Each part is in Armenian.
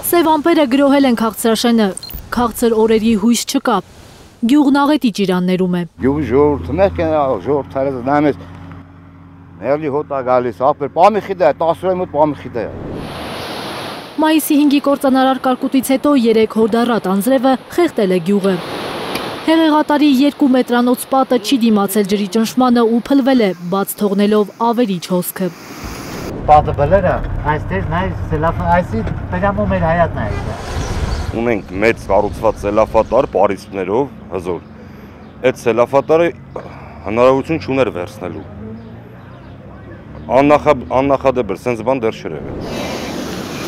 Սև ամպերը գրոհել են քաղցրաշենը, քաղցր օրերի հույս չկա, գյուղն աղետի ճիրաններում է։ Գյուղի ժողովուրդը մեկ է, ժողովուրդը նայում ես, մեղլի հոտա գալիս, ապեր, պամիխի դա է, 10 մոտ պամիխի դա է։ Մայիսի 5-ի կործանարար կարկուտից հետո 3 հորդառատ անձրևը խեղդել է գյուղը։ Հեղեղատարի 2 մետրանոց պատը չի դիմացել ջրի ճնշմանը ու փլվել է, բաց թողնելով ավերիչ հոսքը։ Պատը բլերը, այստեղ նայր սելաֆը, այսի պերամում էր հայատն է։ Ունենք մեծ կառուցված սելաֆատար պարիսպներով հզոր։ Այդ սելաֆատարը հնարավորություն չուներ վերցնելու։ Աննախադեպ սենց բան դեռ չէր եղել։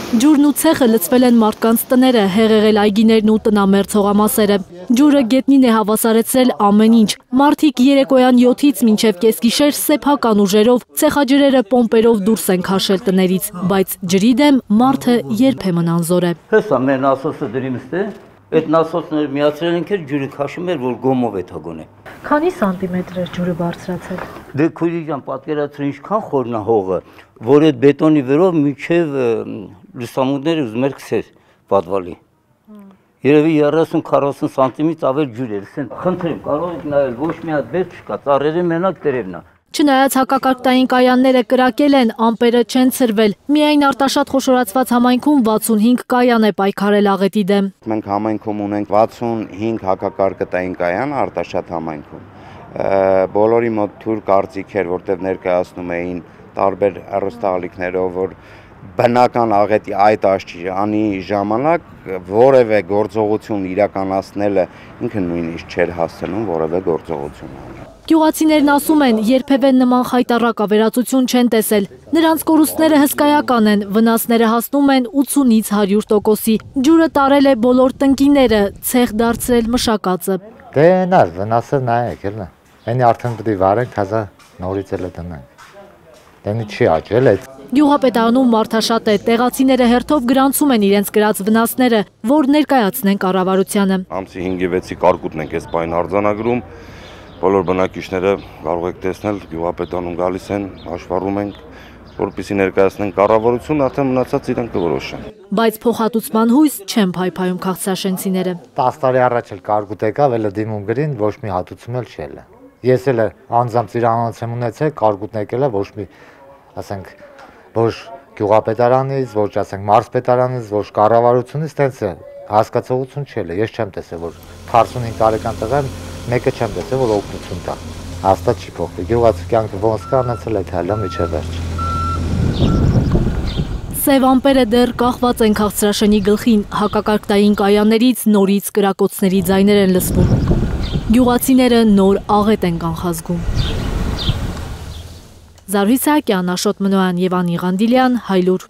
Ջուրն ու ցեխը լցվել են մարդկանց տները, հեղեղել այգիներն ու տնամերձ հողամասերը։ Ջուրը գետնին է հավասարեցրել ամեն ինչ։ Մարդիկ երեկոյան 7-ից մինչև կեսգիշեր սեփական ուժերով, ցեխաջրերը պոմպերով դուրս են քաշել տներից, բայց ջրի դեմ մարդը երբեմն անզոր է։ Հեսա մեր նասոսը դրիմս է, այդ նասոսները միացրել ենք էր ջուրը քաշում էր, որ գոմով է թագոն է։ Քանի սանտիմետր է ջուրը բարձրացել։ Դե քույրի ջան, պատկերացրու ինչքան խորն է հողը, որ այդ բետոնի վերով մինչև լուսամուտները ուզում էր քսեր պատվալի։ Երևի 30-40 սանտիմից ավել ջուր էր, ասեն խնդրեմ, կարող եք նայել, ոչ մի հատ բերք չկա, ծառերը մենակ տերևն է։ Չնայած հակակարգտային կայանները կրակել են, ամպերը չեն ցրվել։ Միայն Արտաշատ խոշորացված համայնքում 65 կայան է պայքարել աղետի դեմ։ Մենք համայնքում ունենք 65 հակակարգտային կայան Արտաշատ համայնքում։ Բոլորի մոտ թուր կարծիք էր, որտեղ ներկայացնում էին տարբեր հեռուստաալիքներով, որ բնական աղետի այդ աշճանի ժամանակ որևէ գործողություն իրականացնելը ինքը նույնիսկ չէր հասցնում որևէ գործողություն անել։ Գյուղացիներն ասում են, երբևէ նման խայտառակ ավերածություն չեն տեսել։ Նրանց կորուստները հսկայական են, վնասները հասնում են 80-ից 100%-ի։ Ջուրը տարել է բոլոր տնկիները, ցեխ դարձրել մշակածը։ Դե նար, վնասը նայեք, էլի։ Այնի արդեն պետք է վարենք, հազա նորից էլ դնենք։ Դենի չի աճել այդ։ Գյուղապետարանում մարդաշատ է, տեղացիները հերթով գրանցում են իրենց գրած վնասները, որ ներկայացնեն կառավարությանը։ Ամսի 5-ի 6-ի կարկուտն ենք այս պայն արձանագրում, բոլոր բնակիչները կարող եք տեսնել, գյուղապետարանում գալիս են, հաշվառում ենք, որպեսզի ներկայացնեն կառավարությունը, արդեն մնացած իրենք կորոշեն։ Բայց փոխհատուցման հույս չեն փայփայում քաղցրաշենցիները։ 10 տարի առաջ էլ կարկուտ եկավ, էլ դիմում գրին, ոչ մի հատուցում էլ չէ։ Ես էլ անձամբ ծիրանոց եմ ունեցել, կարկուտն եկել է, ոչ մի, ասենք, ոչ գյուղապետարանից, ոչ ասենք մարզպետարանից, ոչ կառավարությունից տենց հասկացողություն չէ։ Ես չեմ տեսել, որ 45 տարեկան տղան մեկը չեմ տեսել, որ օգնություն տա։ Հաստատ չի փոխվի։ Գյուղացու կյանքը ոնց կա անցել այդ հալա միջև վերջ։ Սև ամպերը դեռ կախված են քաղցրաշենի գլխին, հակակարգտային կայաններից նորից կրակոցների ձայներ են լսվում։ Գյուղացիները նոր աղետ են կանխազգում։ Զարուհի Սահակյան, Աշոտ Մնոյան, Եվան Եղանդիլյան, Հայլուր։